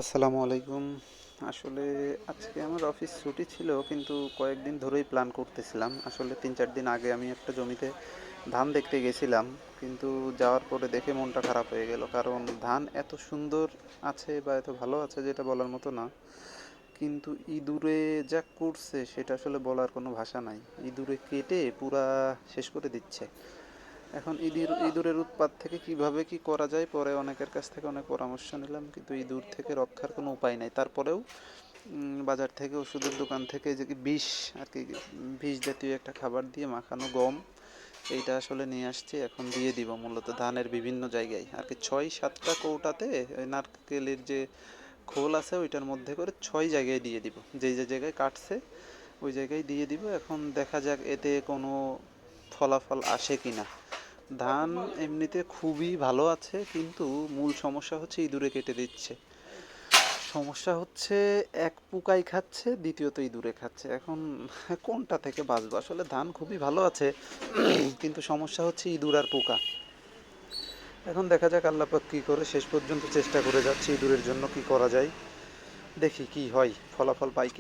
আসসালামু আলাইকুম। আসলে আজকে আমার অফিস ছুটি ছিল, কিন্তু কয়েকদিন ধরেই প্ল্যান করতেছিলাম। আসলে ৩-৪ দিন আগে আমি একটা জমিতে ধান দেখতে গেছিলাম, কিন্তু যাওয়ার পরে দেখে মনটা খারাপ হয়ে গেল। কারণ ধান এত সুন্দর আছে বা এত ভালো আছে যেটা বলার মতো না। কিন্তু ইঁদুরে যা করছে সেটা আসলে বলার কোনো ভাষা নাই। ইঁদুরে কেটে পুরা শেষ করে দিচ্ছে। এখন ইঁদুরের উৎপাত থেকে কিভাবে কি করা যায়, পরে অনেকের কাছ থেকে অনেক পরামর্শ নিলাম, কিন্তু ইঁদুর থেকে রক্ষার কোনো উপায় নাই। তারপরেও বাজার থেকে ওষুধের দোকান থেকে যে কি বিষ আর কি, বিষ জাতীয় একটা খাবার দিয়ে মাখানো গম, এইটা আসলে নিয়ে আসছি। এখন দিয়ে দিব মূলত ধানের বিভিন্ন জায়গায় আর কি, ৬-৭টা কৌটাতে ওই নারকেলের যে খোল আছে ওইটার মধ্যে করে ৬ জায়গায় দিয়ে দিব। যেই যে জায়গায় কাটছে ওই জায়গায় দিয়ে দিব। এখন দেখা যাক এতে কোনো ফলাফল আসে কিনা। ধান এমনিতে খুবই ভালো আছে, কিন্তু মূল সমস্যা হচ্ছে ইঁদুরে কেটে দিচ্ছে। সমস্যা হচ্ছে, এক পোকাই খাচ্ছে, দ্বিতীয়ত ইঁদুরে খাচ্ছে। এখন কোনটা থেকে বাঁচবো? আসলে ধান খুবই ভালো আছে, কিন্তু সমস্যা হচ্ছে ইঁদুর আর পোকা। এখন দেখা যাক আল্লাহ পাক কী করে। শেষ পর্যন্ত চেষ্টা করে যাচ্ছি ইঁদুরের জন্য কি করা যায়, দেখি কি হয়, ফলাফল পাই কি।